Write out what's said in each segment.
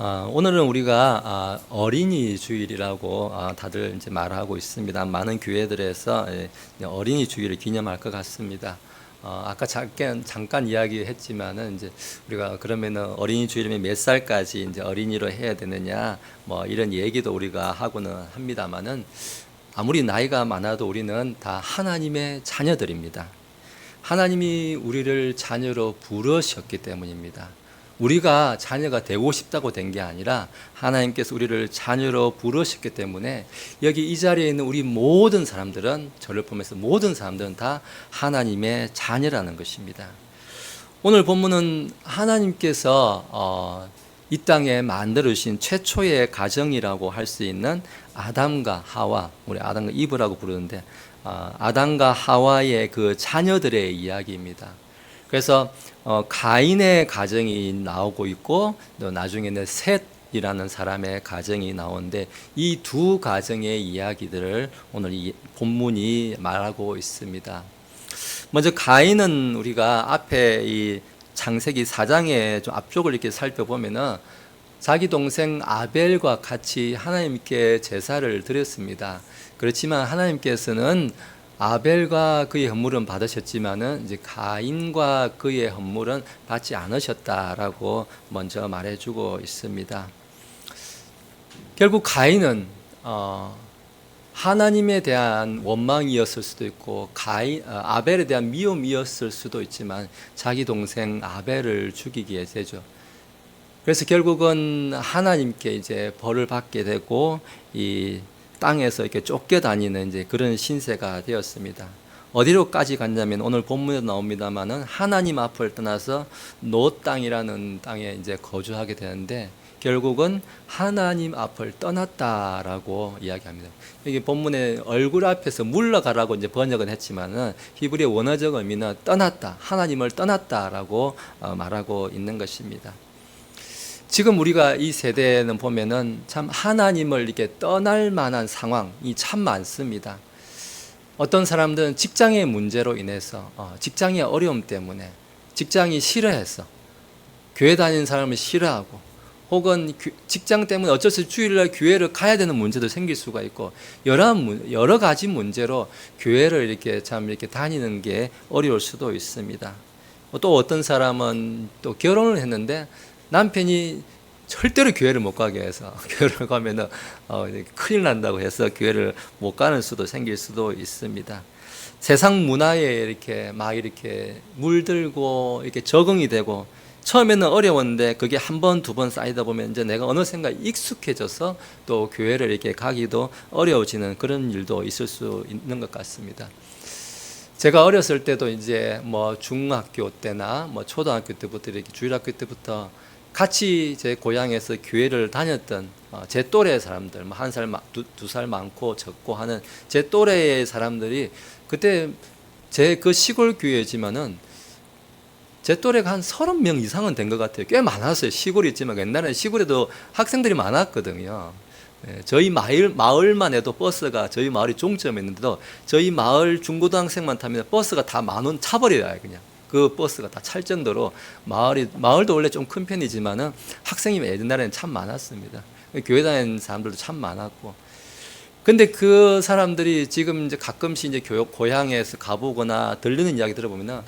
오늘은 우리가 어린이 주일이라고 다들 이제 말하고 있습니다. 많은 교회들에서 어린이 주일을 기념할 것 같습니다. 아까 잠깐 이야기했지만은 이제 우리가 그러면은 어린이 주일이면 몇 살까지 이제 어린이로 해야 되느냐 뭐 이런 얘기도 우리가 하고는 합니다만은 아무리 나이가 많아도 우리는 다 하나님의 자녀들입니다. 하나님이 우리를 자녀로 부르셨기 때문입니다. 우리가 자녀가 되고 싶다고 된 게 아니라 하나님께서 우리를 자녀로 부르셨기 때문에 여기 이 자리에 있는 우리 모든 사람들은, 저를 포함해서 모든 사람들은 다 하나님의 자녀라는 것입니다. 오늘 본문은 하나님께서 이 땅에 만들어주신 최초의 가정이라고 할 수 있는 아담과 하와, 우리 아담과 이브라고 부르는데 아담과 하와의 그 자녀들의 이야기입니다. 그래서 가인의 가정이 나오고 있고 또 나중에는 셋이라는 사람의 가정이 나오는데 이 두 가정의 이야기들을 오늘 이 본문이 말하고 있습니다. 먼저 가인은 우리가 앞에 이 창세기 4장의 좀 앞쪽을 이렇게 살펴보면은 자기 동생 아벨과 같이 하나님께 제사를 드렸습니다. 그렇지만 하나님께서는 아벨과 그의 헌물은 받으셨지만은 이제 가인과 그의 헌물은 받지 않으셨다라고 먼저 말해주고 있습니다. 결국 가인은 하나님에 대한 원망이었을 수도 있고 아벨에 대한 미움이었을 수도 있지만 자기 동생 아벨을 죽이게 되죠. 그래서 결국은 하나님께 이제 벌을 받게 되고 이 땅에서 이렇게 쫓겨다니는 이제 그런 신세가 되었습니다. 어디로까지 갔냐면 오늘 본문에 나옵니다만은 하나님 앞을 떠나서 노 땅이라는 땅에 이제 거주하게 되는데 결국은 하나님 앞을 떠났다라고 이야기합니다. 여기 본문에 얼굴 앞에서 물러가라고 이제 번역은 했지만은 히브리의 원어적 의미는 떠났다, 하나님을 떠났다라고 말하고 있는 것입니다. 지금 우리가 이 세대는 보면은 참 하나님을 이렇게 떠날 만한 상황이 참 많습니다. 어떤 사람들은 직장의 문제로 인해서 직장의 어려움 때문에 직장이 싫어해서 교회 다니는 사람을 싫어하고 혹은 직장 때문에 어쩔 수 없이 주일날 교회를 가야 되는 문제도 생길 수가 있고 여러 가지 문제로 교회를 이렇게 다니는 게 어려울 수도 있습니다. 또 어떤 사람은 또 결혼을 했는데 남편이 절대로 교회를 못 가게 해서 교회를 가면은 큰일 난다고 해서 교회를 못 가는 수도 생길 수도 있습니다. 세상 문화에 이렇게 물들고 이렇게 적응이 되고 처음에는 어려웠는데 그게 한 번, 두 번 쌓이다 보면 이제 내가 어느샌가 익숙해져서 또 교회를 이렇게 가기도 어려워지는 그런 일도 있을 수 있는 것 같습니다. 제가 어렸을 때도 이제 뭐 중학교 때나 뭐 초등학교 때부터 이렇게 주일학교 때부터 같이 제 고향에서 교회를 다녔던 제 또래의 사람들, 한 살, 두 살 많고 적고 하는 제 또래의 사람들이 그때 제 그 시골 교회지만은 제 또래가 한 30명 이상은 된 것 같아요. 꽤 많았어요. 시골이지만 옛날에 시골에도 학생들이 많았거든요. 저희 마을만 해도 버스가 저희 마을이 종점이었는데도 저희 마을 중고등학생만 타면 버스가 다 10,000원 차버려요. 그냥 그 버스가 다 찰 정도로 마을도 원래 좀 큰 편이지만은 학생이 옛날에는 참 많았습니다. 교회 다니는 사람들도 참 많았고. 근데 그 사람들이 지금 이제 가끔씩 이제 고향에서 가보거나 들리는 이야기 들어보면은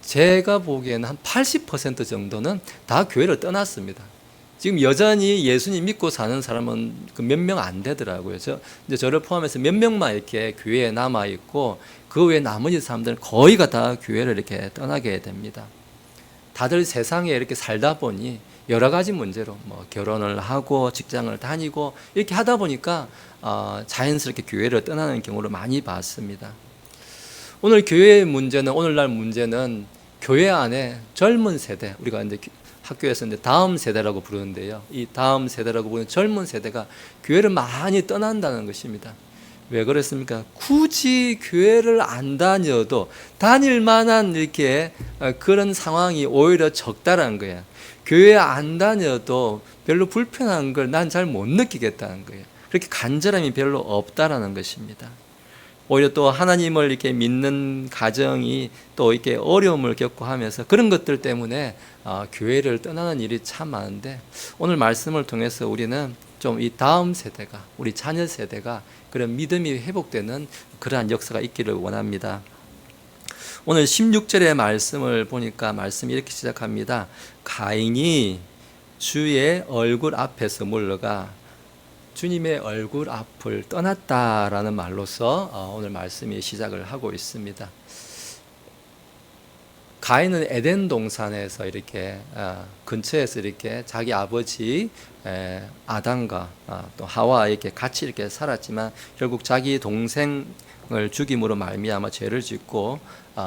제가 보기에는 한 80% 정도는 다 교회를 떠났습니다. 지금 여전히 예수님 믿고 사는 사람은 몇 명 안 되더라고요. 이제 저를 포함해서 몇 명만 이렇게 교회에 남아 있고 그 외에 나머지 사람들은 거의가 다 교회를 이렇게 떠나게 됩니다. 다들 세상에 이렇게 살다 보니 여러 가지 문제로 뭐 결혼을 하고 직장을 다니고 이렇게 하다 보니까 자연스럽게 교회를 떠나는 경우를 많이 봤습니다. 오늘날 문제는 교회 안에 젊은 세대, 우리가 이제 학교에서 이제 다음 세대라고 부르는데요. 이 다음 세대라고 부르는 젊은 세대가 교회를 많이 떠난다는 것입니다. 왜 그렇습니까? 굳이 교회를 안 다녀도 다닐 만한 이렇게 그런 상황이 오히려 적다라는 거예요. 교회 안 다녀도 별로 불편한 걸 난 잘 못 느끼겠다는 거예요. 그렇게 간절함이 별로 없다라는 것입니다. 오히려 또 하나님을 이렇게 믿는 가정이 또 이렇게 어려움을 겪고 하면서 그런 것들 때문에 교회를 떠나는 일이 참 많은데 오늘 말씀을 통해서 우리는 좀 이 다음 세대가, 우리 자녀 세대가 그런 믿음이 회복되는 그러한 역사가 있기를 원합니다. 오늘 16절의 말씀을 보니까 말씀이 이렇게 시작합니다. 가인이 주의 얼굴 앞에서 물러가 주님의 얼굴 앞을 떠났다라는 말로서 오늘 말씀이 시작을 하고 있습니다. 가인은 에덴 동산에서 이렇게 근처에서 이렇게 자기 아버지 아담과 또 하와 이렇게 같이 이렇게 살았지만 결국 자기 동생을 죽임으로 말미암아 죄를 짓고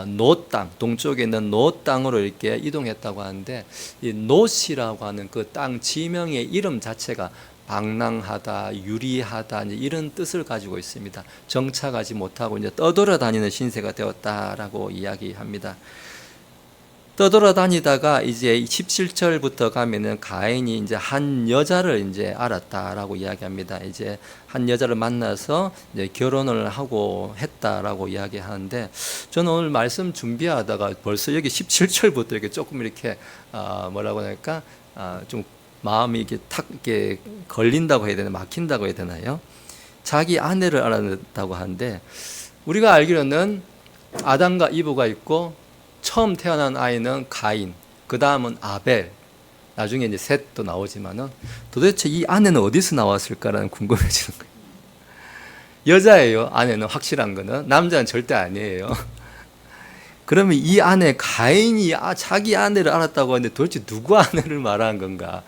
노 땅, 동쪽에 있는 노 땅으로 이렇게 이동했다고 하는데, 이 노시라고 하는 그 땅 지명의 이름 자체가 방랑하다, 유리하다, 이런 뜻을 가지고 있습니다. 정착하지 못하고 이제 떠돌아다니는 신세가 되었다라고 이야기합니다. 떠돌아다니다가 이제 17절부터 가면은 가인이 이제 한 여자를 이제 알았다라고 이야기합니다. 이제 한 여자를 만나서 이제 결혼을 하고 했다라고 이야기하는데, 저는 오늘 말씀 준비하다가 벌써 여기 17절부터 이렇게 조금 이렇게 뭐라고 할까 좀 마음이 이렇게 탁 이렇게 걸린다고 해야 되나, 막힌다고 해야 되나요? 자기 아내를 알았다고 하는데, 우리가 알기로는 아담과 이브가 있고 처음 태어난 아이는 가인, 그 다음은 아벨, 나중에 이제 셋도 나오지만은 도대체 이 아내는 어디서 나왔을까라는 궁금해지는 거예요. 여자예요. 아내는 확실한 거는. 남자는 절대 아니에요. 그러면 이 아내 가인이 자기 아내를 알았다고 하는데 도대체 누구 아내를 말하는 건가?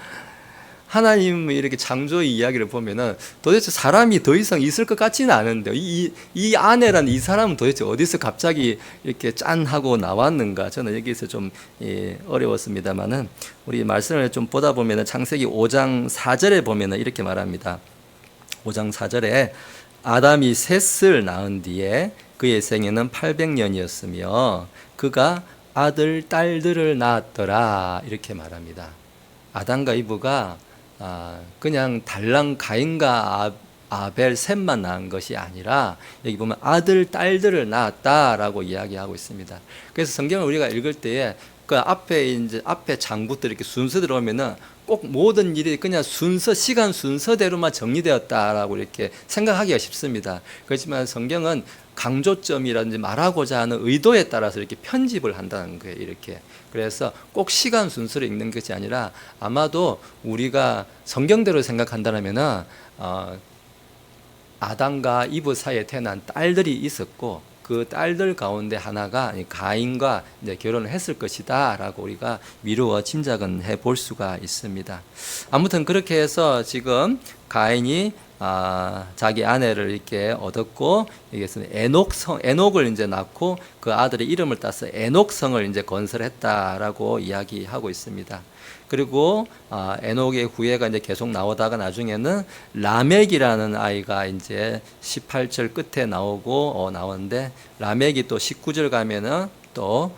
하나님 이렇게 창조의 이야기를 보면은 도대체 사람이 더 이상 있을 것 같지는 않은데, 이 아내라는 이 사람은 도대체 어디서 갑자기 이렇게 짠 하고 나왔는가? 저는 여기서 좀 어려웠습니다만은, 우리 말씀을 좀 보다 보면은 창세기 5장 4절에 보면은 이렇게 말합니다. 5장 4절에 아담이 셋을 낳은 뒤에 그의 생애는 800년이었으며 그가 아들 딸들을 낳았더라, 이렇게 말합니다. 아담과 이브가 그냥 달랑 가인과 아벨 셋만 낳은 것이 아니라 여기 보면 아들 딸들을 낳았다라고 이야기하고 있습니다. 그래서 성경을 우리가 읽을 때에 그 앞에 장부들 이렇게 순서대로 오면은 꼭 모든 일이 그냥 시간 순서대로만 정리되었다라고 이렇게 생각하기가 쉽습니다. 그렇지만 성경은 강조점이라든지 말하고자 하는 의도에 따라서 이렇게 편집을 한다는 거예요. 이렇게. 그래서 꼭 시간 순서로 읽는 것이 아니라, 아마도 우리가 성경대로 생각한다면은 아담과 이브 사이에 태어난 딸들이 있었고, 그 딸들 가운데 하나가 가인과 이제 결혼을 했을 것이다라고 우리가 미루어 짐작은 해볼 수가 있습니다. 아무튼 그렇게 해서 지금 가인이 자기 아내를 이렇게 얻었고, 여기서 에녹을 이제 낳고 그 아들의 이름을 따서 에녹성을 이제 건설했다라고 이야기하고 있습니다. 그리고 에녹의 후예가 이제 계속 나오다가 나중에는 라멕이라는 아이가 이제 18절 끝에 나오는데, 라멕이 또 19절 가면은 또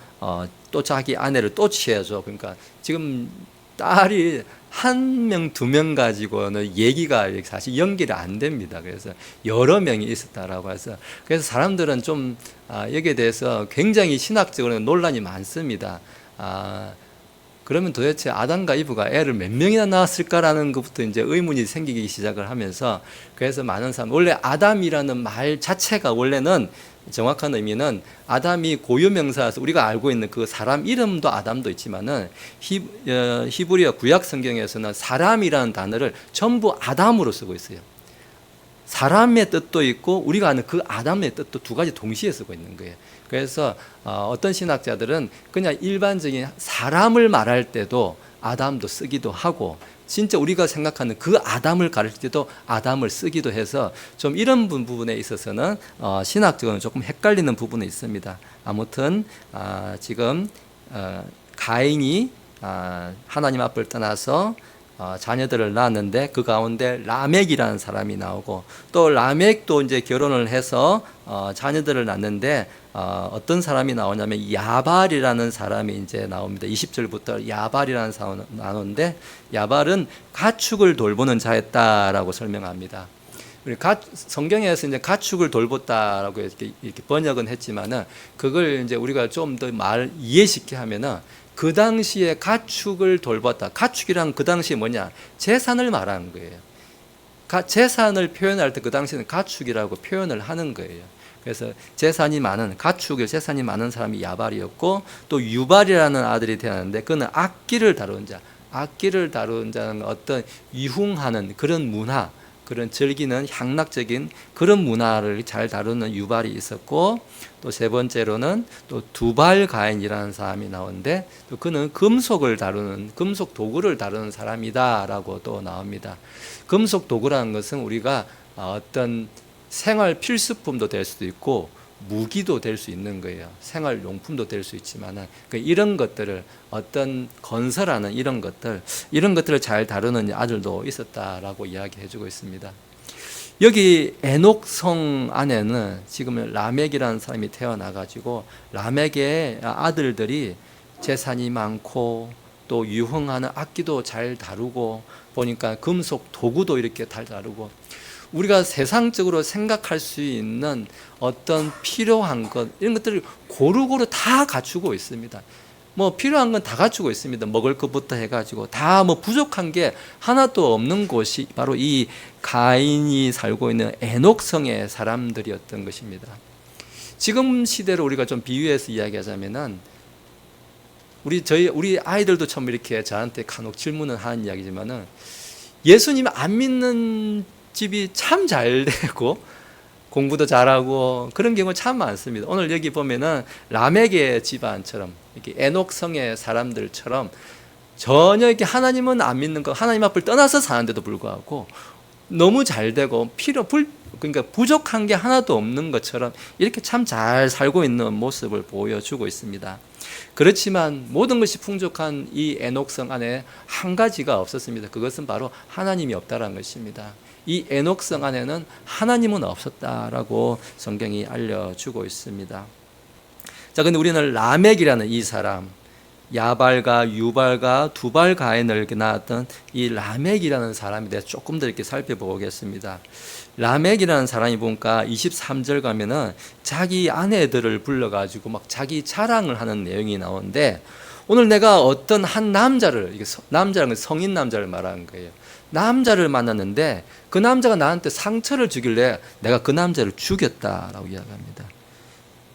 자기 아내를 또 취해줘. 그러니까 지금 딸이 한 명, 두 명 가지고는 얘기가 사실 연결이 안 됩니다. 그래서 여러 명이 있었다라고 해서, 그래서 사람들은 좀 여기에 대해서 굉장히 신학적으로 논란이 많습니다. 그러면 도대체 아담과 이브가 애를 몇 명이나 낳았을까라는 것부터 이제 의문이 생기기 시작을 하면서, 그래서 많은 사람, 원래 아담이라는 말 자체가 원래는 정확한 의미는 아담이 고유명사라서 우리가 알고 있는 그 사람 이름도 아담도 있지만은 히브리어 구약 성경에서는 사람이라는 단어를 전부 아담으로 쓰고 있어요. 사람의 뜻도 있고 우리가 아는 그 아담의 뜻도 두 가지 동시에 쓰고 있는 거예요. 그래서 어떤 신학자들은 그냥 일반적인 사람을 말할 때도 아담도 쓰기도 하고, 진짜 우리가 생각하는 그 아담을 가르칠 때도 아담을 쓰기도 해서 좀 이런 부분에 있어서는 신학적으로 조금 헷갈리는 부분이 있습니다. 아무튼 지금 가인이 하나님 앞을 떠나서 자녀들을 낳았는데, 그 가운데 라멕이라는 사람이 나오고, 또 라멕도 이제 결혼을 해서 자녀들을 낳는데 어떤 사람이 나오냐면 야발이라는 사람이 이제 나옵니다. 20절부터 야발이라는 사람이 나오는데, 야발은 가축을 돌보는 자였다라고 설명합니다. 성경에서 이제 가축을 돌봤다라고 이렇게 번역은 했지만은, 그걸 이제 우리가 좀 더 이해시켜 하면은, 그 당시에 가축을 돌봤다. 가축이란 그 당시에 뭐냐? 재산을 말하는 거예요. 재산을 표현할 때 그 당시에는 가축이라고 표현을 하는 거예요. 그래서 재산이 많은, 가축의 재산이 많은 사람이 야발이었고, 또 유발이라는 아들이 태어났는데 그는 악기를 다루는 자, 악기를 다루는 자는 어떤 유흥하는 그런 문화, 그런 즐기는 향락적인 그런 문화를 잘 다루는 유발이 있었고, 또 세 번째로는 또 두발가인이라는 사람이 나오는데, 또 그는 금속을 다루는, 금속 도구를 다루는 사람이다라고 또 나옵니다. 금속 도구라는 것은 우리가 어떤 생활 필수품도 될 수도 있고 무기도 될 수 있는 거예요. 생활용품도 될 수 있지만 이런 것들을, 어떤 건설하는 이런 것들을 잘 다루는 아들도 있었다라고 이야기해주고 있습니다. 여기 에녹성 안에는 지금 라멕이라는 사람이 태어나가지고 라멕의 아들들이 재산이 많고 또 유흥하는 악기도 잘 다루고, 보니까 금속 도구도 이렇게 잘 다루고, 우리가 세상적으로 생각할 수 있는 어떤 필요한 것, 이런 것들을 고루고루 다 갖추고 있습니다. 뭐 필요한 건 다 갖추고 있습니다. 먹을 것부터 해가지고 다 뭐 부족한 게 하나도 없는 곳이 바로 이 가인이 살고 있는 에녹성의 사람들이었던 것입니다. 지금 시대로 우리가 좀 비유해서 이야기하자면은, 우리 아이들도 처음 이렇게 저한테 간혹 질문을 하는 이야기지만은, 예수님 안 믿는 집이 참 잘 되고 공부도 잘하고 그런 경우 참 많습니다. 오늘 여기 보면은 라멕의 집안처럼, 이렇게 에녹성의 사람들처럼 전혀 이렇게 하나님은 안 믿는 거, 하나님 앞을 떠나서 사는데도 불구하고 너무 잘 되고 그러니까 부족한 게 하나도 없는 것처럼 이렇게 참 잘 살고 있는 모습을 보여주고 있습니다. 그렇지만 모든 것이 풍족한 이 에녹성 안에 한 가지가 없었습니다. 그것은 바로 하나님이 없다라는 것입니다. 이 에녹성 안에는 하나님은 없었다라고 성경이 알려주고 있습니다. 자, 근데 우리는 라멕이라는 이 사람, 야발과 유발과 두발가인을 낳았던 이 라멕이라는 사람에 대해서 조금 더 이렇게 살펴보겠습니다. 라멕이라는 사람이 보니까 23절 가면은 자기 아내들을 불러가지고 막 자기 자랑을 하는 내용이 나오는데, 오늘 내가 어떤 한 남자를, 남자는 성인 남자를 말하는 거예요. 남자를 만났는데 그 남자가 나한테 상처를 주길래 내가 그 남자를 죽였다라고 이야기합니다.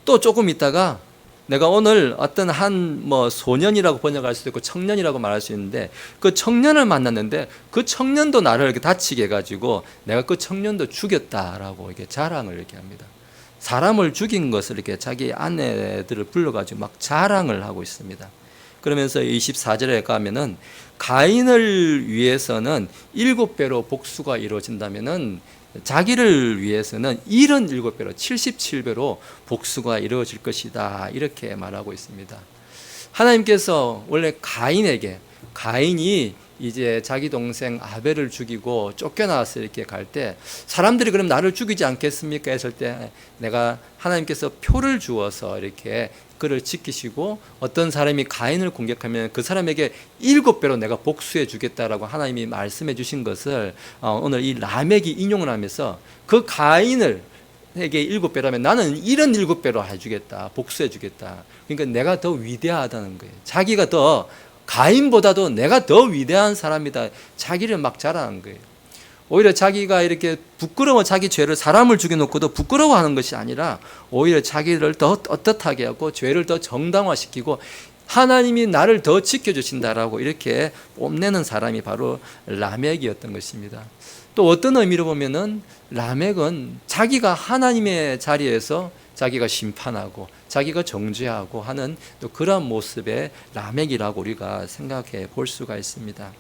또 조금 있다가 내가 오늘 어떤 한 소년이라고 번역할 수도 있고 청년이라고 말할 수 있는데, 그 청년을 만났는데 그 청년도 나를 이렇게 다치게 해가지고 내가 그 청년도 죽였다라고 이렇게 자랑을 이렇게 합니다. 사람을 죽인 것을 이렇게 자기 아내들을 불러가지고 막 자랑을 하고 있습니다. 그러면서 24절에 가면은 가인을 위해서는 7배로 복수가 이루어진다면은 자기를 위해서는 77배로 77배로 복수가 이루어질 것이다, 이렇게 말하고 있습니다. 하나님께서 원래 가인이 이제 자기 동생 아벨을 죽이고 쫓겨나서 이렇게 갈 때, 사람들이 그럼 나를 죽이지 않겠습니까 했을 때, 내가 하나님께서 표를 주어서 이렇게 그를 지키시고, 어떤 사람이 가인을 공격하면 그 사람에게 7배로 내가 복수해 주겠다라고 하나님이 말씀해 주신 것을 오늘 이 라멕이 인용을 하면서, 그 가인을 에게 7배라면 나는 77배로 해주겠다, 복수해 주겠다. 그러니까 내가 더 위대하다는 거예요. 자기가 더, 가인보다도 내가 더 위대한 사람이다, 자기를 막 자랑한 거예요. 오히려 자기가 이렇게 부끄러워, 자기 죄를, 사람을 죽여놓고도 부끄러워하는 것이 아니라 오히려 자기를 더 떳떳하게 하고 죄를 더 정당화시키고 하나님이 나를 더 지켜주신다라고 이렇게 뽐내는 사람이 바로 라멕이었던 것입니다. 또 어떤 의미로 보면은 라멕은 자기가 하나님의 자리에서 자기가 심판하고 자기가 정죄하고 하는 또 그런 모습의 라멕이라고 우리가 생각해 볼 수가 있습니다.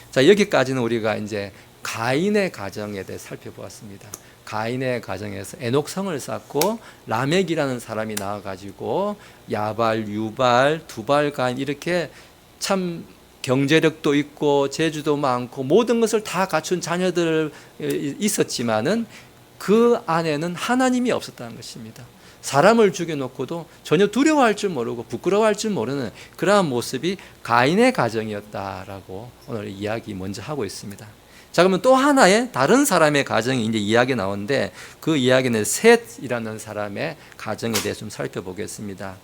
자, 여기까지는 우리가 이제 가인의 가정에 대해 살펴보았습니다. 가인의 가정에서 에녹성을 쌓고 라멕이라는 사람이 나와가지고 야발, 유발, 두발가인, 이렇게 참 경제력도 있고 재주도 많고 모든 것을 다 갖춘 자녀들 있었지만은 그 안에는 하나님이 없었다는 것입니다. 사람을 죽여놓고도 전혀 두려워할 줄 모르고 부끄러워할 줄 모르는 그러한 모습이 가인의 가정이었다라고 오늘 이야기 먼저 하고 있습니다. 자, 그러면 또 하나의 다른 사람의 가정이 이제 이야기 나오는데, 그 이야기는 셋이라는 사람의 가정에 대해서 좀 살펴보겠습니다.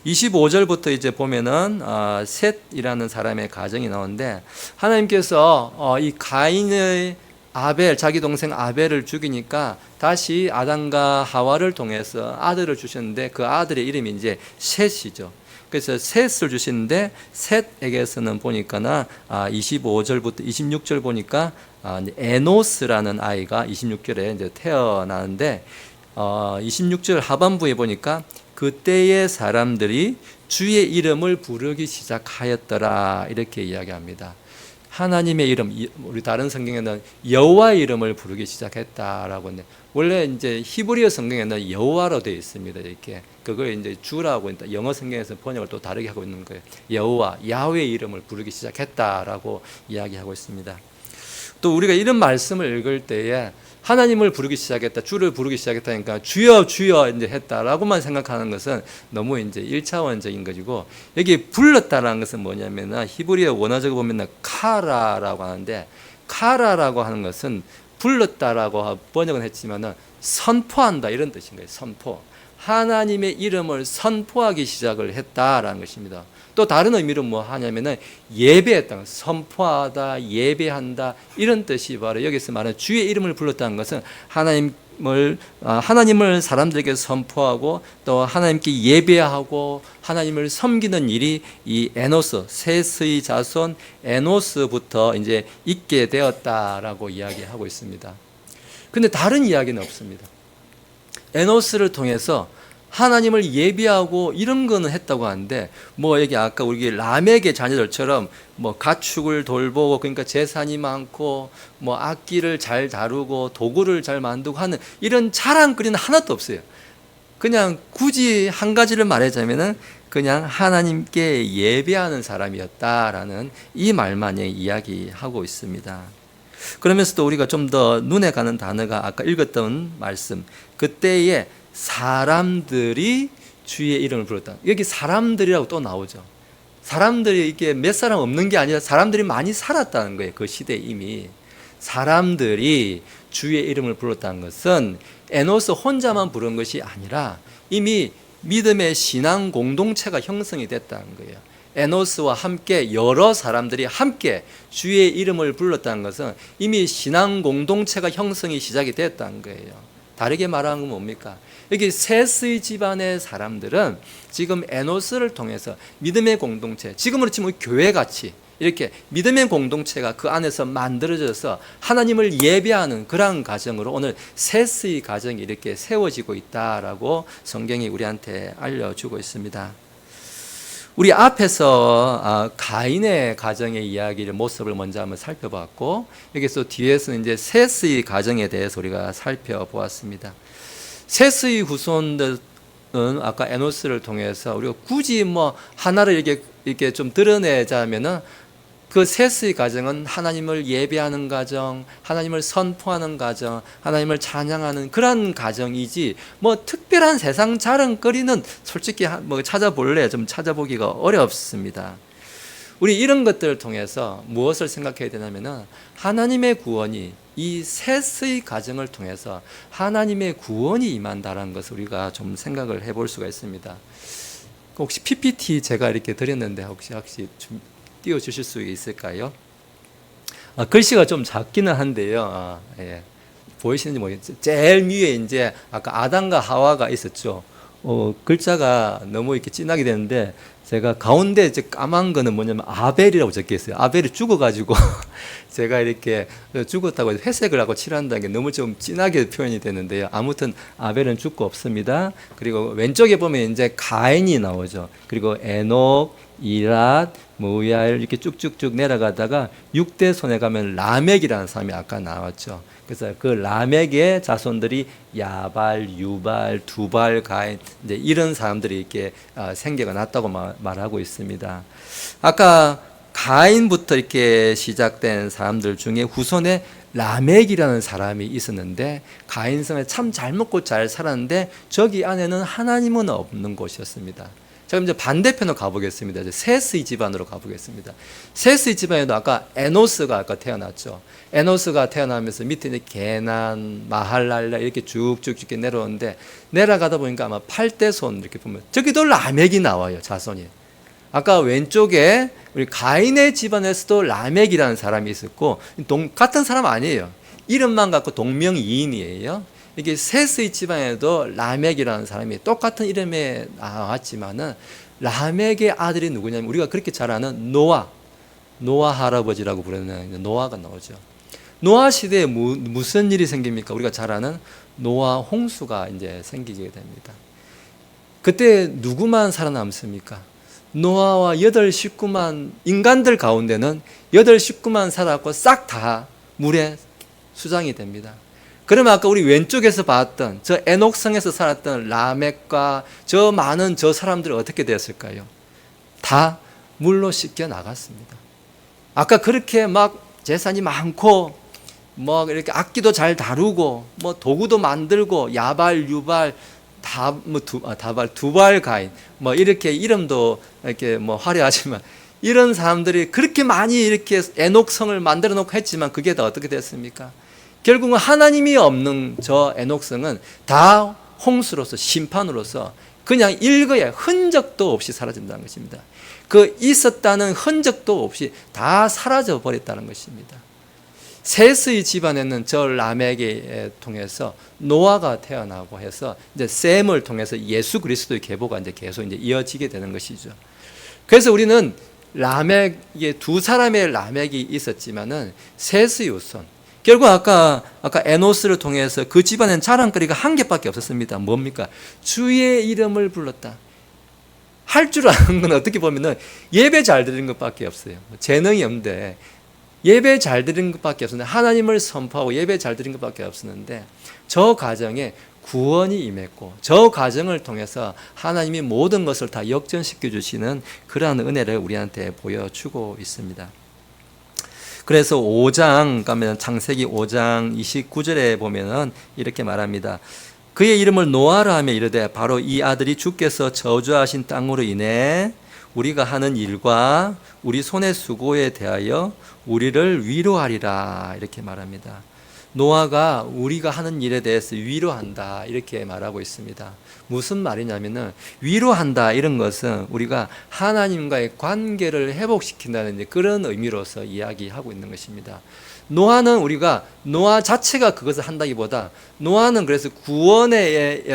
25절부터 이제 보면은 셋이라는 사람의 가정이 나오는데, 하나님께서 이 가인의 아벨, 자기 동생 아벨을 죽이니까 다시 아담과 하와를 통해서 아들을 주셨는데, 그 아들의 이름이 이제 셋이죠. 그래서 셋을 주시는데, 셋에게서는 보니까는 25절부터 26절 보니까 에노스라는 아이가 26절에 이제 태어나는데, 26절 하반부에 보니까 그때의 사람들이 주의 이름을 부르기 시작하였더라, 이렇게 이야기합니다. 하나님의 이름, 우리 다른 성경에는 여호와의 이름을 부르기 시작했다라고 하는데, 원래 이제 히브리어 성경에는 여호와로 되어 있습니다. 이렇게 그걸 이제 주라고 영어 성경에서 번역을 또 다르게 하고 있는 거예요. 여호와, 야훼의 이름을 부르기 시작했다라고 이야기하고 있습니다. 또 우리가 이런 말씀을 읽을 때에 하나님을 부르기 시작했다, 주를 부르기 시작했다니까 주여 주여 이제 했다라고만 생각하는 것은 너무 이제 1차원적인 것이고, 여기 불렀다라는 것은 뭐냐면 히브리어 원어적으로 보면 카라라고 하는데, 카라라고 하는 것은 불렀다라고 번역은 했지만은 선포한다, 이런 뜻인 거예요. 선포. 하나님의 이름을 선포하기 시작을 했다라는 것입니다. 또 다른 의미로 뭐 하냐면은 예배했다, 선포하다, 예배한다, 이런 뜻이 바로 여기서 말하는 주의 이름을 불렀다는 것은 하나님을 사람들에게 선포하고 또 하나님께 예배하고 하나님을 섬기는 일이 이 에노스, 셋의 자손 에노스부터 이제 있게 되었다라고 이야기하고 있습니다. 근데 다른 이야기는 없습니다. 에노스를 통해서 하나님을 예비하고 이런 거는 했다고 하는데, 뭐 여기 아까 우리 라멕의 자녀들처럼 뭐 가축을 돌보고, 그러니까 재산이 많고 뭐 악기를 잘 다루고 도구를 잘 만들고 하는 이런 자랑거리는 하나도 없어요. 그냥 굳이 한 가지를 말하자면은 그냥 하나님께 예배하는 사람이었다라는 이 말만 이야기하고 있습니다. 그러면서도 우리가 좀 더 눈에 가는 단어가 아까 읽었던 말씀, 그때에 사람들이 주의 이름을 불렀다. 여기 사람들이라고 또 나오죠. 사람들이 이게 몇 사람 없는 게 아니라 사람들이 많이 살았다는 거예요. 그 시대에 이미 사람들이 주의 이름을 불렀다는 것은 에노스 혼자만 부른 것이 아니라 이미 믿음의 신앙 공동체가 형성이 됐다는 거예요. 에노스와 함께 여러 사람들이 함께 주의 이름을 불렀다는 것은 이미 신앙 공동체가 형성이 시작이 됐다는 거예요. 다르게 말하는 건 뭡니까? 여기 셋의 집안의 사람들은 지금 에노스를 통해서 믿음의 공동체, 지금으로 치면 교회같이 이렇게 믿음의 공동체가 그 안에서 만들어져서 하나님을 예배하는 그러한 가정으로 오늘 셋의 가정이 이렇게 세워지고 있다라고 성경이 우리한테 알려주고 있습니다. 우리 앞에서 가인의 가정의 이야기를 모습을 먼저 한번 살펴봤고, 여기서 뒤에서는 이제 셋의 가정에 대해서 우리가 살펴보았습니다. 셋의 후손들은 아까 에노스를 통해서 우리가 굳이 뭐 하나를 이렇게 좀 드러내자면은 그 셋의 가정은 하나님을 예배하는 가정, 하나님을 선포하는 가정, 하나님을 찬양하는 그런 가정이지 뭐 특별한 세상 자랑거리는 솔직히 뭐 찾아볼래 좀 찾아보기가 어렵습니다. 우리 이런 것들을 통해서 무엇을 생각해야 되냐면은 하나님의 구원이 이 셋의 가정을 통해서 하나님의 구원이 임한다는 것을 우리가 좀 생각을 해볼 수가 있습니다. 혹시 PPT 제가 이렇게 드렸는데 혹시 좀 띄워주실 수 있을까요? 글씨가 좀 작기는 한데요. 예. 보이시는지 모르겠어요. 제일 위에 이제 아까 아담과 하와가 있었죠. 글자가 너무 이렇게 진하게 되는데 제가 가운데 이제 까만 거는 뭐냐면 아벨이라고 적혀 있어요. 아벨이 죽어가지고 제가 이렇게 죽었다고 회색을 하고 칠한다는 게 너무 좀 진하게 표현이 되는데요. 아무튼 아벨은 죽고 없습니다. 그리고 왼쪽에 보면 이제 가인이 나오죠. 그리고 에녹, 이랏, 무야일 이렇게 쭉쭉쭉 내려가다가 6대 손에 가면 라멕이라는 사람이 아까 나왔죠. 그래서 그 라멕의 자손들이 야발, 유발, 두발, 가인 이제 이런 사람들이 이렇게 생겨가 났다고 말하고 있습니다. 아까 가인부터 이렇게 시작된 사람들 중에 후손에 라멕이라는 사람이 있었는데 가인성에 참 잘 먹고 잘 살았는데 저기 안에는 하나님은 없는 곳이었습니다. 자, 그럼 이제 반대편으로 가보겠습니다. 이제 셋의 집안으로 가보겠습니다. 셋의 집안에도 아까 에노스가 아까 태어났죠. 에노스가 태어나면서 밑에 이제 게난, 마할랄라 이렇게 쭉쭉쭉 내려오는데, 내려가다 보니까 아마 8대손 이렇게 보면 저기도 라멕이 나와요, 자손이. 아까 왼쪽에 우리 가인의 집안에서도 라멕이라는 사람이 있었고, 같은 사람 아니에요. 이름만 갖고 동명이인이에요. 이게 셋의 집안에도 라멕이라는 사람이 똑같은 이름에 나왔지만은, 라멕의 아들이 누구냐면 우리가 그렇게 잘 아는 노아 할아버지라고 부르는 노아가 나오죠. 노아 시대에 무슨 일이 생깁니까? 우리가 잘 아는 노아 홍수가 이제 생기게 됩니다. 그때 누구만 살아남습니까? 노아와 8식구만, 인간들 가운데는 8식구만 살았고 싹 다 물에 수장이 됩니다. 그러면 아까 우리 왼쪽에서 봤던 저 에녹성에서 살았던 라멕과 저 많은 저 사람들은 어떻게 되었을까요? 다 물로 씻겨 나갔습니다. 아까 그렇게 막 재산이 많고 뭐 이렇게 악기도 잘 다루고 뭐 도구도 만들고 야발, 유발, 두발 가인 뭐 이렇게 이름도 이렇게 뭐 화려하지만, 이런 사람들이 그렇게 많이 이렇게 에녹성을 만들어 놓고 했지만 그게 다 어떻게 됐습니까? 결국은 하나님이 없는 저 에녹성은 다 홍수로서, 심판으로서 그냥 일거에 흔적도 없이 사라진다는 것입니다. 그 있었다는 흔적도 없이 다 사라져 버렸다는 것입니다. 셋의 집안에는 저 라멕에 통해서 노아가 태어나고 해서 이제 셈을 통해서 예수 그리스도의 계보가 이제 계속 이제 이어지게 되는 것이죠. 그래서 우리는 라멕에 두 사람의 라멕이 있었지만은 셋의 후손, 결국 아까 에노스를 통해서 그 집안엔 자랑거리가 한 개밖에 없었습니다. 뭡니까? 주의 이름을 불렀다. 할 줄 아는 건 어떻게 보면은 예배 잘 드리는 것밖에 없어요. 재능이 없는데 예배 잘 드리는 것밖에 없었는데, 하나님을 선포하고 예배 잘 드리는 것밖에 없었는데, 저 가정에 구원이 임했고 저 가정을 통해서 하나님이 모든 것을 다 역전시켜 주시는 그러한 은혜를 우리한테 보여주고 있습니다. 그래서 5장 가면 창세기 5장 29절에 보면은 이렇게 말합니다. 그의 이름을 노아라 하며 이르되 바로 이 아들이 주께서 저주하신 땅으로 인해 우리가 하는 일과 우리 손의 수고에 대하여 우리를 위로하리라, 이렇게 말합니다. 노아가 우리가 하는 일에 대해서 위로한다, 이렇게 말하고 있습니다. 무슨 말이냐면은, 위로한다 이런 것은 우리가 하나님과의 관계를 회복시킨다는 그런 의미로서 이야기하고 있는 것입니다. 노아는 우리가 노아 자체가 그것을 한다기보다, 노아는 그래서 구원의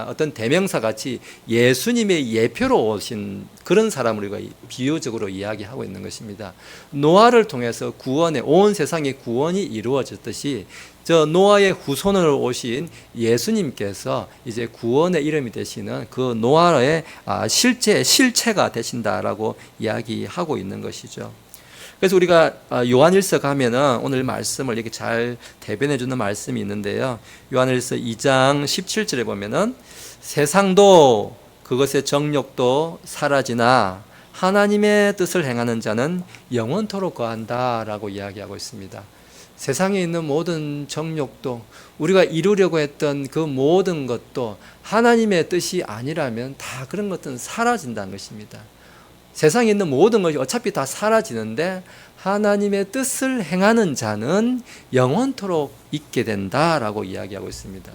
어떤 대명사 같이 예수님의 예표로 오신 그런 사람을 우리가 비유적으로 이야기하고 있는 것입니다. 노아를 통해서 구원의, 온 세상의 구원이 이루어졌듯이 저 노아의 후손으로 오신 예수님께서 이제 구원의 이름이 되시는 그 노아의 실체가 되신다라고 이야기하고 있는 것이죠. 그래서 우리가 요한일서 가면은 오늘 말씀을 이렇게 잘 대변해 주는 말씀이 있는데요. 요한일서 2장 17절에 보면은 세상도 그것의 정욕도 사라지나 하나님의 뜻을 행하는 자는 영원토록 거한다라고 이야기하고 있습니다. 세상에 있는 모든 정욕도, 우리가 이루려고 했던 그 모든 것도 하나님의 뜻이 아니라면 다 그런 것들은 사라진다는 것입니다. 세상에 있는 모든 것이 어차피 다 사라지는데 하나님의 뜻을 행하는 자는 영원토록 있게 된다라고 이야기하고 있습니다.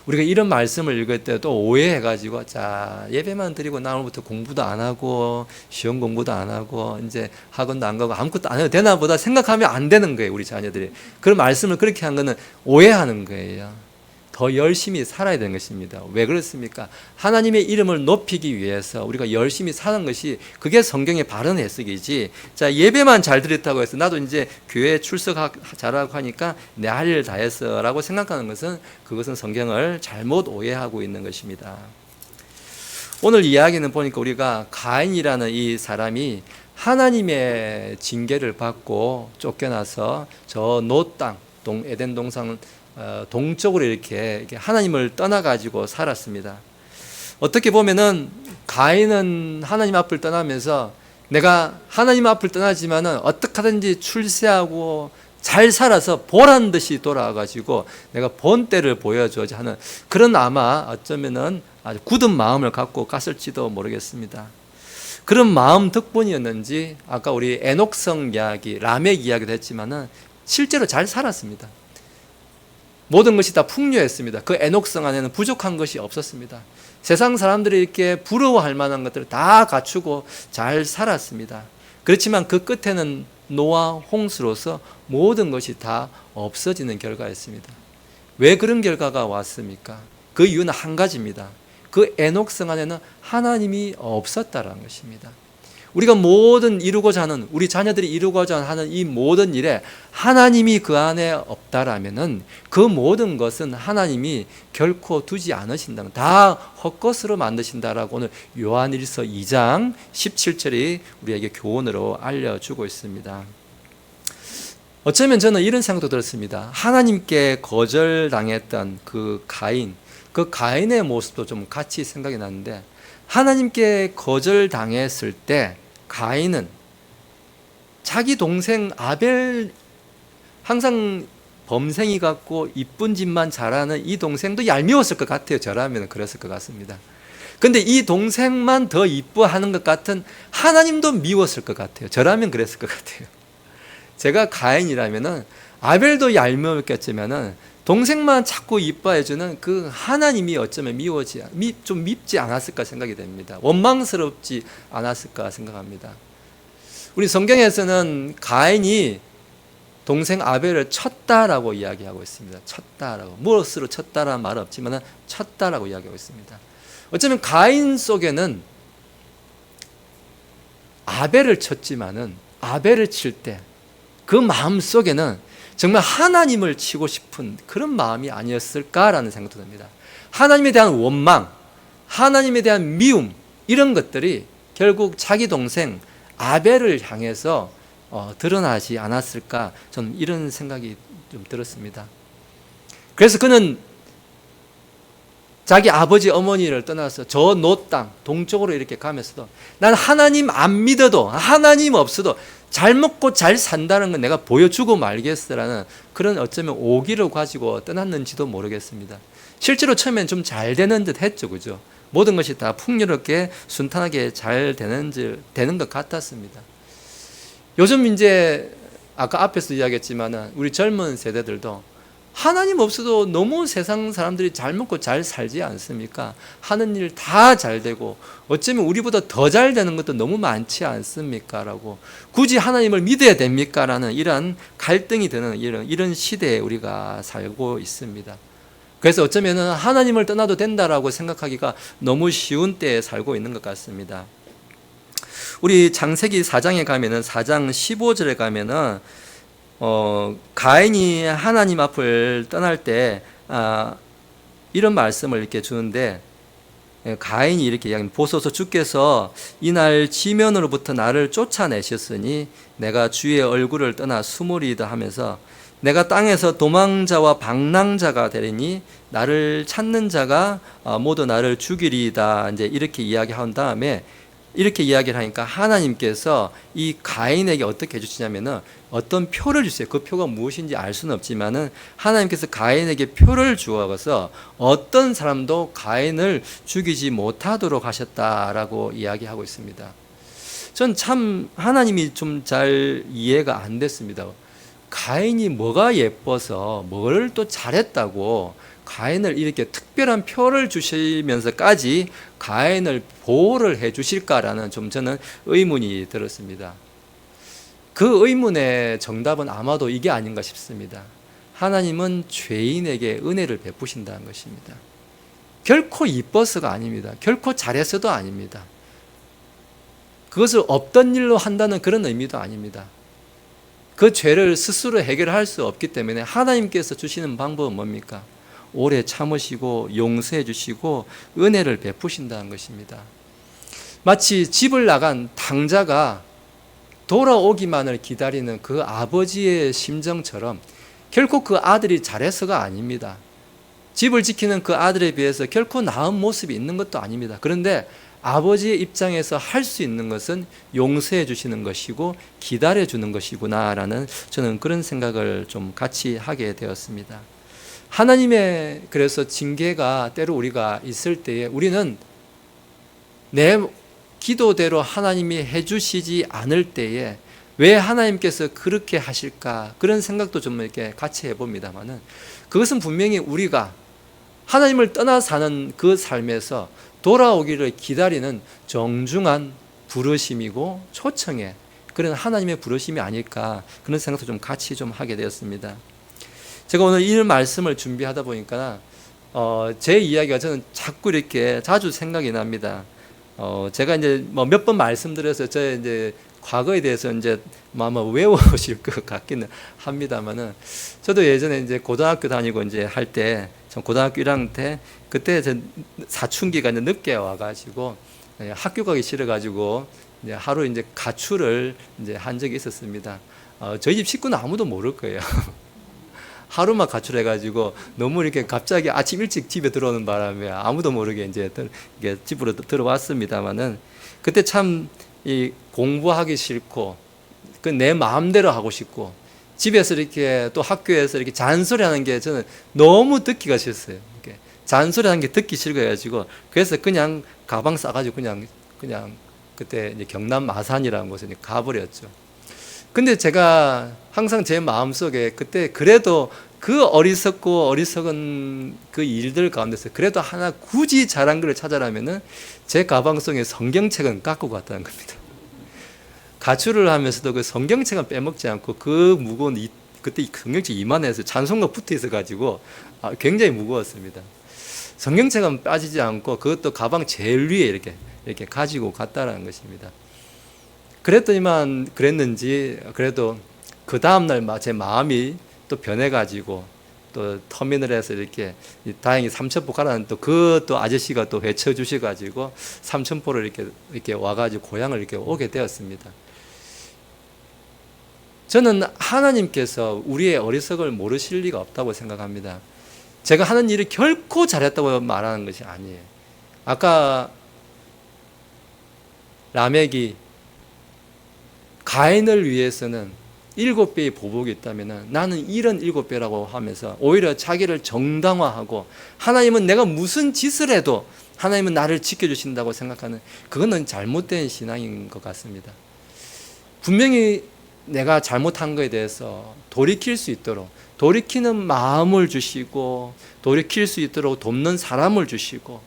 우리가 이런 말씀을 읽을 때도 오해해가지고, 자, 예배만 드리고 나 오늘부터 공부도 안 하고 시험 공부도 안 하고 이제 학원도 안 가고 아무것도 안 해도 되나 보다 생각하면 안 되는 거예요. 우리 자녀들이 그런 말씀을 그렇게 한 거는 오해하는 거예요. 더 열심히 살아야 되는 것입니다. 왜 그렇습니까? 하나님의 이름을 높이기 위해서 우리가 열심히 사는 것이, 그게 성경의 바른 해석이지, 자, 예배만 잘 드렸다고 해서 나도 이제 교회 잘하고 하니까 내 할 일 다 했어 라고 생각하는 것은, 그것은 성경을 잘못 오해하고 있는 것입니다. 오늘 이야기는 보니까 우리가 가인이라는 이 사람이 하나님의 징계를 받고 쫓겨나서 저 노 땅, 에덴 동산 동쪽으로 이렇게 하나님을 떠나가지고 살았습니다. 어떻게 보면은 가인은 하나님 앞을 떠나면서, 내가 하나님 앞을 떠나지만은 어떻게 하든지 출세하고 잘 살아서 보란 듯이 돌아와가지고 내가 본때를 보여줘야지 하는 그런, 아마 어쩌면은 아주 굳은 마음을 갖고 갔을지도 모르겠습니다. 그런 마음 덕분이었는지 아까 우리 에녹성 이야기, 라멕 이야기도 했지만은 실제로 잘 살았습니다. 모든 것이 다 풍요했습니다. 그 에녹성 안에는 부족한 것이 없었습니다. 세상 사람들이 이렇게 부러워할 만한 것들을 다 갖추고 잘 살았습니다. 그렇지만 그 끝에는 노아 홍수로서 모든 것이 다 없어지는 결과였습니다. 왜 그런 결과가 왔습니까? 그 이유는 한 가지입니다. 그 에녹성 안에는 하나님이 없었다라는 것입니다. 우리가 모든 이루고자 하는, 우리 자녀들이 이루고자 하는 이 모든 일에 하나님이 그 안에 없다라면은 그 모든 것은 하나님이 결코 두지 않으신다는, 다 헛것으로 만드신다라고 오늘 요한일서 2장 17절이 우리에게 교훈으로 알려주고 있습니다. 어쩌면 저는 이런 생각도 들었습니다. 하나님께 거절당했던 그 가인의 모습도 좀 같이 생각이 나는데, 하나님께 거절당했을 때 가인은 자기 동생 아벨, 항상 범생이 같고 이쁜 짓만 잘하는 이 동생도 얄미웠을 것 같아요. 저라면 그랬을 것 같습니다. 근데 이 동생만 더 이뻐하는 것 같은 하나님도 미웠을 것 같아요. 저라면 그랬을 것 같아요. 제가 가인이라면은 아벨도 얄미웠겠지만은 동생만 자꾸 이뻐해주는 그 하나님이 어쩌면 좀 밉지 않았을까 생각이 됩니다. 원망스럽지 않았을까 생각합니다. 우리 성경에서는 가인이 동생 아벨을 쳤다라고 이야기하고 있습니다. 쳤다라고. 무엇으로 쳤다라는 말은 없지만 쳤다라고 이야기하고 있습니다. 어쩌면 가인 속에는 아벨을 쳤지만은 아벨을 칠 때 그 마음 속에는 정말 하나님을 치고 싶은 그런 마음이 아니었을까라는 생각도 듭니다. 하나님에 대한 원망, 하나님에 대한 미움, 이런 것들이 결국 자기 동생 아벨을 향해서 드러나지 않았을까, 저는 이런 생각이 좀 들었습니다. 그래서 그는 자기 아버지 어머니를 떠나서 저 노 땅 동쪽으로 이렇게 가면서도 난 하나님 안 믿어도, 하나님 없어도 잘 먹고 잘 산다는 건 내가 보여주고 말겠어라는 그런 어쩌면 오기를 가지고 떠났는지도 모르겠습니다. 실제로 처음엔 좀 잘 되는 듯 했죠. 그죠? 모든 것이 다 풍요롭게 순탄하게 잘 되는 것 같았습니다. 요즘 이제 아까 앞에서 이야기했지만 우리 젊은 세대들도 하나님 없어도 너무 세상 사람들이 잘 먹고 잘 살지 않습니까? 하는 일 다 잘 되고 어쩌면 우리보다 더 잘 되는 것도 너무 많지 않습니까? 라고 굳이 하나님을 믿어야 됩니까? 라는 이런 갈등이 드는 이런 시대에 우리가 살고 있습니다. 그래서 어쩌면 하나님을 떠나도 된다라고 생각하기가 너무 쉬운 때에 살고 있는 것 같습니다. 우리 창세기 4장에 가면은 4장 15절에 가면은 가인이 하나님 앞을 떠날 때 이런 말씀을 이렇게 주는데, 가인이 이렇게 이야기합니다. 보소서 주께서 이날 지면으로부터 나를 쫓아내셨으니 내가 주의 얼굴을 떠나 숨으리이다 하면서 내가 땅에서 도망자와 방랑자가 되리니 나를 찾는 자가 모두 나를 죽이리이다. 이제 이렇게 이야기한 다음에 이렇게 이야기를 하니까 하나님께서 이 가인에게 어떻게 해주시냐면은 어떤 표를 주세요. 그 표가 무엇인지 알 수는 없지만은 하나님께서 가인에게 표를 주어서 어떤 사람도 가인을 죽이지 못하도록 하셨다라고 이야기하고 있습니다. 전 참 하나님이 좀 잘 이해가 안 됐습니다. 가인이 뭐가 예뻐서 뭘 또 잘했다고 가인을 이렇게 특별한 표를 주시면서까지 가인을 보호를 해 주실까라는 좀 저는 의문이 들었습니다. 그 의문의 정답은 아마도 이게 아닌가 싶습니다. 하나님은 죄인에게 은혜를 베푸신다는 것입니다. 결코 이뻐서가 아닙니다. 결코 잘해서도 아닙니다. 그것을 없던 일로 한다는 그런 의미도 아닙니다. 그 죄를 스스로 해결할 수 없기 때문에 하나님께서 주시는 방법은 뭡니까? 오래 참으시고 용서해 주시고 은혜를 베푸신다는 것입니다. 마치 집을 나간 당자가 돌아오기만을 기다리는 그 아버지의 심정처럼 결코 그 아들이 잘해서가 아닙니다. 집을 지키는 그 아들에 비해서 결코 나은 모습이 있는 것도 아닙니다. 그런데 아버지의 입장에서 할 수 있는 것은 용서해 주시는 것이고 기다려 주는 것이구나라는 저는 그런 생각을 좀 같이 하게 되었습니다. 하나님의 그래서 징계가 때로 우리가 있을 때에 우리는 내 기도대로 하나님이 해주시지 않을 때에 왜 하나님께서 그렇게 하실까 그런 생각도 좀 이렇게 같이 해봅니다만은 그것은 분명히 우리가 하나님을 떠나 사는 그 삶에서 돌아오기를 기다리는 정중한 부르심이고 초청의 그런 하나님의 부르심이 아닐까 그런 생각도 좀 같이 좀 하게 되었습니다. 제가 오늘 이 말씀을 준비하다 보니까 제 이야기가 저는 자꾸 이렇게 자주 생각이 납니다. 제가 이제 뭐 몇 번 말씀드려서 제 이제 과거에 대해서 이제 아마 외우실 것 같기는 합니다만은 저도 예전에 이제 고등학교 다니고 이제 할 때 고등학교 1학년 때 그때 사춘기가 이제 늦게 와가지고 학교 가기 싫어가지고 이제 하루 이제 가출을 이제 한 적이 있었습니다. 저희 집 식구는 아무도 모를 거예요. 하루만 가출해가지고 너무 이렇게 갑자기 아침 일찍 집에 들어오는 바람에 아무도 모르게 이제 집으로 들어왔습니다만은 그때 참 이 공부하기 싫고 그 내 마음대로 하고 싶고 집에서 이렇게 또 학교에서 이렇게 잔소리하는 게 저는 너무 듣기가 싫었어요. 이렇게 잔소리하는 게 듣기 싫어가지고 그래서 그냥 가방 싸가지고 그냥 그때 이제 경남 마산이라는 곳에 가버렸죠. 근데 제가 항상 제 마음속에 그때 그래도 그 어리석은 그 일들 가운데서 그래도 하나 굳이 잘한 걸 찾아라면은 제 가방 속에 성경책은 갖고 갔다는 겁니다. 가출을 하면서도 그 성경책은 빼먹지 않고 그 무거운 그때 성경책 이만해서 찬송가 붙어 있어 가지고 굉장히 무거웠습니다. 성경책은 빠지지 않고 그것도 가방 제일 위에 이렇게 가지고 갔다라는 것입니다. 그랬더니만 그랬는지 그래도 그 다음날 제 마음이 또 변해가지고 또 터미널에서 이렇게 다행히 삼천포 가라는 또 아저씨가 또 외쳐주셔가지고 삼천포를 이렇게 와가지고 고향을 이렇게 오게 되었습니다. 저는 하나님께서 우리의 어리석을 모르실 리가 없다고 생각합니다. 제가 하는 일이 결코 잘했다고 말하는 것이 아니에요. 아까 라멕이 가인을 위해서는 7배의 보복이 있다면 나는 77배라고 하면서 오히려 자기를 정당화하고 하나님은 내가 무슨 짓을 해도 하나님은 나를 지켜주신다고 생각하는 그거는 잘못된 신앙인 것 같습니다. 분명히 내가 잘못한 것에 대해서 돌이킬 수 있도록 돌이키는 마음을 주시고 돌이킬 수 있도록 돕는 사람을 주시고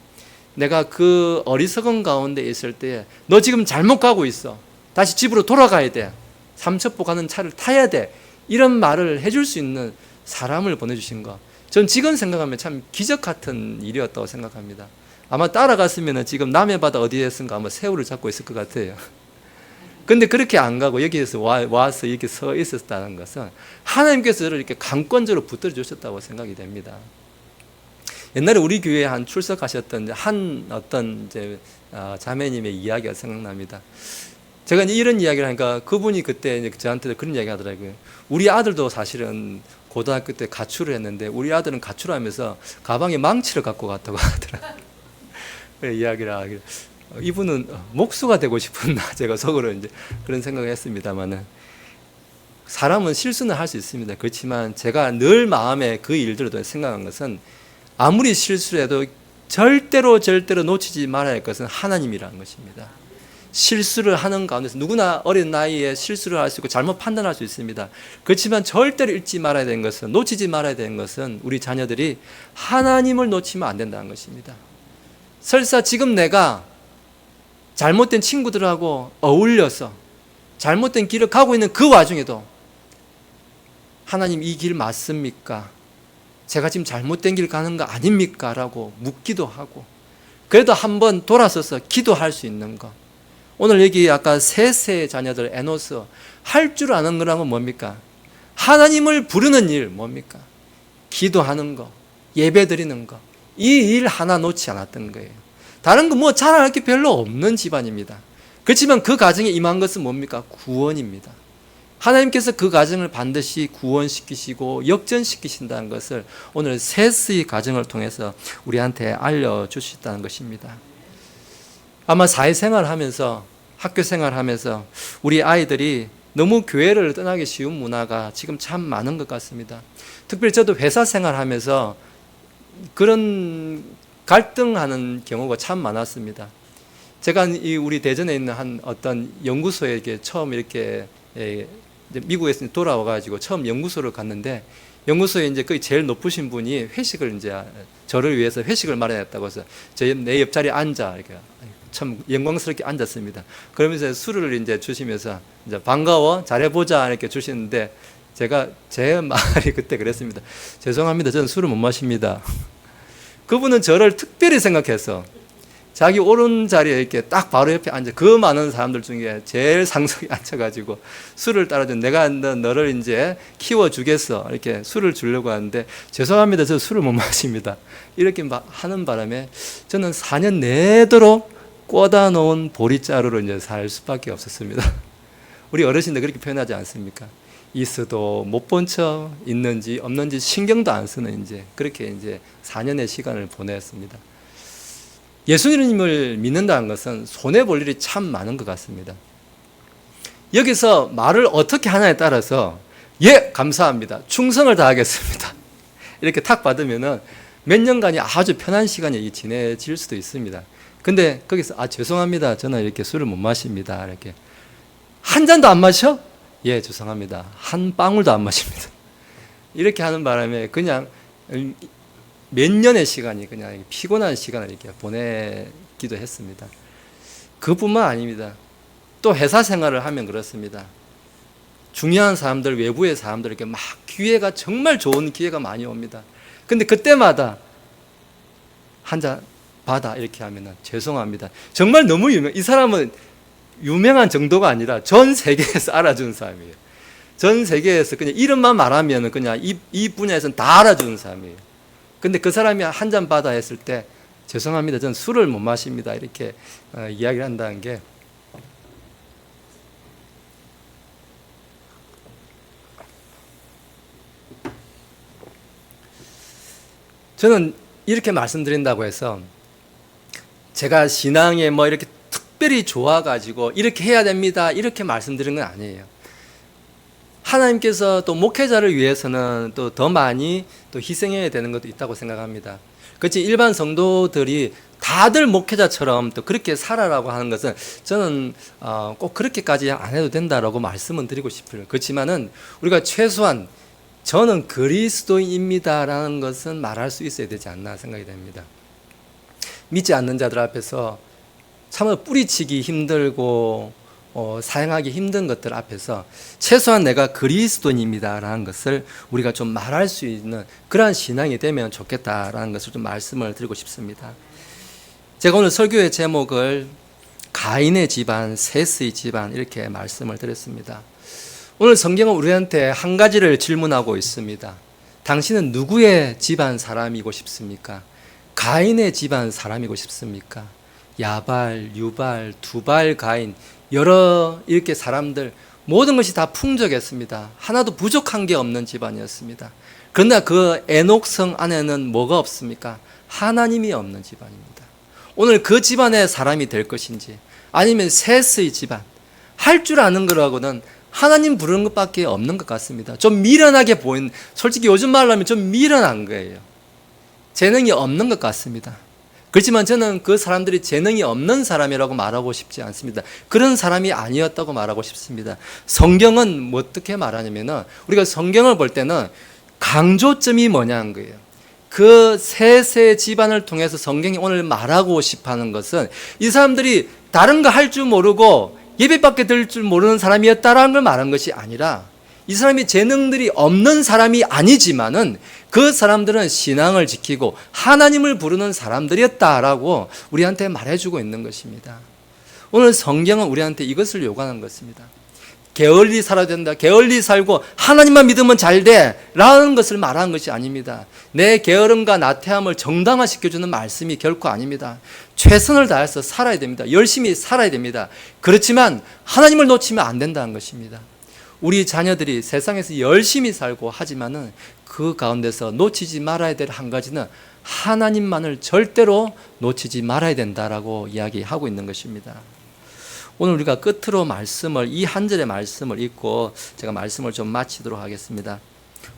내가 그 어리석은 가운데 있을 때 너 지금 잘못 가고 있어. 다시 집으로 돌아가야 돼. 삼천포 가는 차를 타야 돼. 이런 말을 해줄 수 있는 사람을 보내주신 거. 전 지금 생각하면 참 기적 같은 일이었다고 생각합니다. 아마 따라갔으면 지금 남해바다 어디에선가 아마 새우를 잡고 있을 것 같아요. 근데 그렇게 안 가고 여기에서 와서 이렇게 서 있었다는 것은 하나님께서 저를 이렇게 강권적으로 붙들어 주셨다고 생각이 됩니다. 옛날에 우리 교회에 한 출석하셨던 한 어떤 이제 자매님의 이야기가 생각납니다. 제가 이런 이야기를 하니까 그분이 그때 이제 저한테 그런 이야기 하더라고요. 우리 아들도 사실은 고등학교 때 가출을 했는데 우리 아들은 가출하면서 가방에 망치를 갖고 갔다고 하더라고요. 이야기를 하길래 이분은 목수가 되고 싶었나 제가 속으로 이제 그런 생각을 했습니다만은 사람은 실수는 할 수 있습니다. 그렇지만 제가 늘 마음에 그 일들을 생각한 것은 아무리 실수를 해도 절대로 놓치지 말아야 할 것은 하나님이라는 것입니다. 실수를 하는 가운데서 누구나 어린 나이에 실수를 할 수 있고 잘못 판단할 수 있습니다. 그렇지만 절대로 잊지 말아야 되는 것은 놓치지 말아야 되는 것은 우리 자녀들이 하나님을 놓치면 안 된다는 것입니다. 설사 지금 내가 잘못된 친구들하고 어울려서 잘못된 길을 가고 있는 그 와중에도 하나님 이 길 맞습니까? 제가 지금 잘못된 길 가는 거 아닙니까? 라고 묻기도 하고 그래도 한번 돌아서서 기도할 수 있는 것. 오늘 여기 아까 셋의 자녀들 에노스 할 줄 아는 거라는 뭡니까? 하나님을 부르는 일 뭡니까? 기도하는 거, 예배 드리는 거. 이 일 하나 놓지 않았던 거예요. 다른 거 뭐 잘할 게 별로 없는 집안입니다. 그렇지만 그 가정에 임한 것은 뭡니까? 구원입니다. 하나님께서 그 가정을 반드시 구원시키시고 역전시키신다는 것을 오늘 셋의 가정을 통해서 우리한테 알려주셨다는 것입니다. 아마 사회생활 하면서 학교 생활 하면서 우리 아이들이 너무 교회를 떠나기 쉬운 문화가 지금 참 많은 것 같습니다. 특별히 저도 회사 생활하면서 그런 갈등하는 경우가 참 많았습니다. 제가 우리 대전에 있는 한 어떤 연구소에 처음 이렇게 미국에서 돌아와가지고 처음 연구소를 갔는데, 연구소에 이제 거의 제일 높으신 분이 회식을 이제 저를 위해서 회식을 마련했다고 해서 내 옆자리에 앉아 이렇게 참 영광스럽게 앉았습니다. 그러면서 술을 이제 주시면서 이제 반가워 잘해보자 이렇게 주시는데, 제가 제 말이 그때 그랬습니다. 죄송합니다. 저는 술을 못 마십니다. 그분은 저를 특별히 생각해서 자기 오른자리에 이렇게 딱 바로 옆에 앉아, 그 많은 사람들 중에 제일 상석에 앉아가지고 술을 따라준, 내가 너를 이제 키워주겠어 이렇게 술을 주려고 하는데, 죄송합니다. 저 술을 못 마십니다. 이렇게 하는 바람에 저는 4년 내도록 꽂아 놓은 보리자루로 이제 살 수밖에 없었습니다. 우리 어르신들 그렇게 표현하지 않습니까? 있어도 못 본 척, 있는지 없는지 신경도 안 쓰는 이제 그렇게 이제 4년의 시간을 보냈습니다. 예수님을 믿는다는 것은 손해볼 일이 참 많은 것 같습니다. 여기서 말을 어떻게 하냐에 따라서 예, 감사합니다. 충성을 다하겠습니다. 이렇게 탁 받으면은 몇 년간이 아주 편한 시간이 지내질 수도 있습니다. 근데 거기서 죄송합니다. 저는 이렇게 술을 못 마십니다. 이렇게 한 잔도 안 마셔? 예, 죄송합니다. 한 방울도 안 마십니다. 이렇게 하는 바람에 그냥 몇 년의 시간이 그냥 피곤한 시간을 이렇게 보내기도 했습니다. 그뿐만 아닙니다. 또 회사 생활을 하면 그렇습니다. 중요한 사람들, 외부의 사람들 이렇게 막 기회가, 정말 좋은 기회가 많이 옵니다. 근데 그때마다 한 잔 받아 이렇게 하면은 죄송합니다. 정말 너무 이 사람은 유명한 정도가 아니라 전 세계에서 알아주는 사람이에요. 전 세계에서 그냥 이름만 말하면 그냥 이 분야에서는 다 알아주는 사람이에요. 근데 그 사람이 한 잔 받아 했을 때 죄송합니다. 저는 술을 못 마십니다. 이렇게 이야기를 한다는 게, 저는 이렇게 말씀드린다고 해서 제가 신앙에 뭐 이렇게 특별히 좋아가지고 이렇게 해야 됩니다 이렇게 말씀드리는 건 아니에요. 하나님께서 또 목회자를 위해서는 또 더 많이 또 희생해야 되는 것도 있다고 생각합니다. 그렇지, 일반 성도들이 다들 목회자처럼 또 그렇게 살아라고 하는 것은 저는 꼭 그렇게까지 안 해도 된다라고 말씀은 드리고 싶어요. 그렇지만은 우리가 최소한 저는 그리스도인입니다라는 것은 말할 수 있어야 되지 않나 생각이 됩니다. 믿지 않는 자들 앞에서 참으로 뿌리치기 힘들고 사용하기 힘든 것들 앞에서 최소한 내가 그리스도인입니다라는 것을 우리가 좀 말할 수 있는 그러한 신앙이 되면 좋겠다라는 것을 좀 말씀을 드리고 싶습니다. 제가 오늘 설교의 제목을 가인의 집안, 셋의 집안 이렇게 말씀을 드렸습니다. 오늘 성경은 우리한테 한 가지를 질문하고 있습니다. 당신은 누구의 집안 사람이고 싶습니까? 가인의 집안 사람이고 싶습니까? 야발, 유발, 두발, 가인, 여러 이렇게 사람들 모든 것이 다 풍족했습니다. 하나도 부족한 게 없는 집안이었습니다. 그러나 그 에녹성 안에는 뭐가 없습니까? 하나님이 없는 집안입니다. 오늘 그 집안의 사람이 될 것인지, 아니면 셋의 집안, 할 줄 아는 거라고는 하나님 부르는 것밖에 없는 것 같습니다. 좀 미련하게 보이는, 솔직히 요즘 말로 하면 좀 미련한 거예요. 재능이 없는 것 같습니다. 그렇지만 저는 그 사람들이 재능이 없는 사람이라고 말하고 싶지 않습니다. 그런 사람이 아니었다고 말하고 싶습니다. 성경은 뭐 어떻게 말하냐면은, 우리가 성경을 볼 때는 강조점이 뭐냐는 거예요. 그 셋의 집안을 통해서 성경이 오늘 말하고 싶어 하는 것은, 이 사람들이 다른 거 할 줄 모르고 예배밖에 들 줄 모르는 사람이었다라는 걸 말한 것이 아니라, 이 사람이 재능들이 없는 사람이 아니지만은 그 사람들은 신앙을 지키고 하나님을 부르는 사람들이었다라고 우리한테 말해주고 있는 것입니다. 오늘 성경은 우리한테 이것을 요구하는 것입니다. 게을리 살아야 된다, 게을리 살고 하나님만 믿으면 잘 돼 라는 것을 말하는 것이 아닙니다. 내 게으름과 나태함을 정당화시켜주는 말씀이 결코 아닙니다. 최선을 다해서 살아야 됩니다. 열심히 살아야 됩니다. 그렇지만 하나님을 놓치면 안 된다는 것입니다. 우리 자녀들이 세상에서 열심히 살고 하지만은 그 가운데서 놓치지 말아야 될 한 가지는 하나님만을 절대로 놓치지 말아야 된다라고 이야기하고 있는 것입니다. 오늘 우리가 끝으로 말씀을 이 한 절의 말씀을 읽고 제가 말씀을 좀 마치도록 하겠습니다.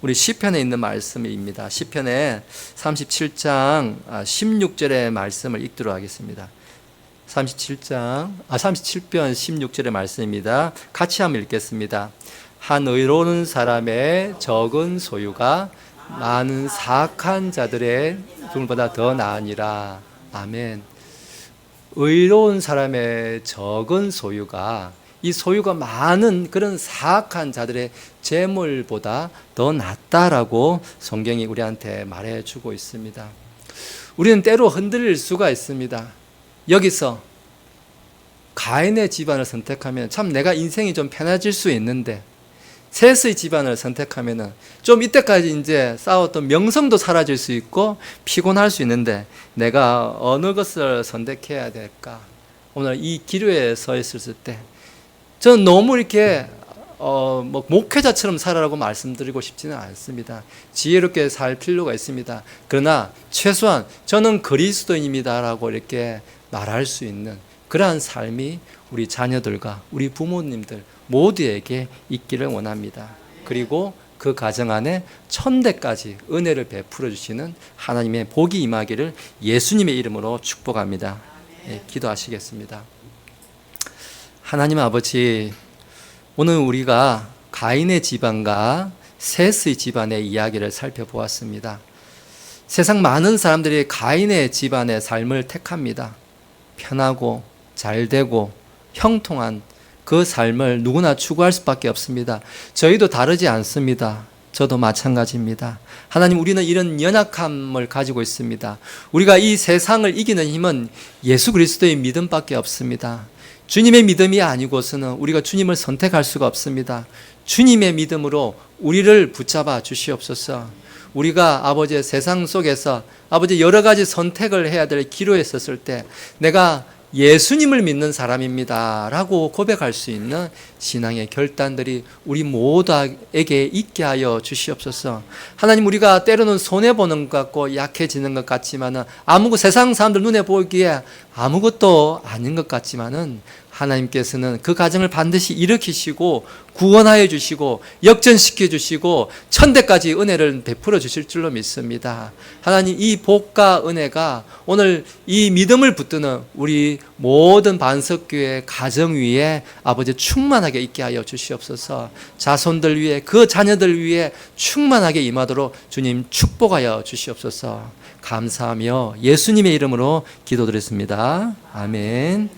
우리 시편에 있는 말씀입니다. 시편의 37장 16절의 말씀을 읽도록 하겠습니다. 37편 16절의 말씀입니다. 같이 한번 읽겠습니다. 한 의로운 사람의 적은 소유가 많은 사악한 자들의 둘보다 더 나으니라. 아멘. 의로운 사람의 적은 소유가, 이 소유가 많은 그런 사악한 자들의 재물보다 더 낫다라고 성경이 우리한테 말해주고 있습니다. 우리는 때로 흔들릴 수가 있습니다. 여기서 가인의 집안을 선택하면 참 내가 인생이 좀 편해질 수 있는데, 셋의 집안을 선택하면 좀 이때까지 이제 쌓았던 명성도 사라질 수 있고 피곤할 수 있는데, 내가 어느 것을 선택해야 될까? 오늘 이 기로에 서 있을 때 저는 너무 이렇게 목회자처럼 살아라고 말씀드리고 싶지는 않습니다. 지혜롭게 살 필요가 있습니다. 그러나 최소한 저는 그리스도인입니다라고 이렇게 말할 수 있는 그러한 삶이 우리 자녀들과 우리 부모님들 모두에게 있기를 원합니다. 그리고 그 가정 안에 천대까지 은혜를 베풀어 주시는 하나님의 복이 임하기를 예수님의 이름으로 축복합니다. 네, 기도하시겠습니다. 하나님 아버지, 오늘 우리가 가인의 집안과 셋의 집안의 이야기를 살펴보았습니다. 세상 많은 사람들이 가인의 집안의 삶을 택합니다. 편하고 잘되고 형통한 그 삶을 누구나 추구할 수밖에 없습니다. 저희도 다르지 않습니다. 저도 마찬가지입니다. 하나님, 우리는 이런 연약함을 가지고 있습니다. 우리가 이 세상을 이기는 힘은 예수 그리스도의 믿음밖에 없습니다. 주님의 믿음이 아니고서는 우리가 주님을 선택할 수가 없습니다. 주님의 믿음으로 우리를 붙잡아 주시옵소서. 우리가 아버지의 세상 속에서 아버지 여러 가지 선택을 해야 될 기로에 섰을 때 내가 예수님을 믿는 사람입니다 라고 고백할 수 있는 신앙의 결단들이 우리 모두에게 있게 하여 주시옵소서. 하나님, 우리가 때로는 손해보는 것 같고 약해지는 것 같지만은 세상 사람들 눈에 보기에 아무것도 아닌 것 같지만은 하나님께서는 그 가정을 반드시 일으키시고 구원하여 주시고 역전시켜 주시고 천대까지 은혜를 베풀어 주실 줄로 믿습니다. 하나님, 이 복과 은혜가 오늘 이 믿음을 붙드는 우리 모든 반석교회 가정 위에 아버지 충만하게 있게 하여 주시옵소서. 자손들 위에, 그 자녀들 위에 충만하게 임하도록 주님 축복하여 주시옵소서. 감사하며 예수님의 이름으로 기도드렸습니다. 아멘.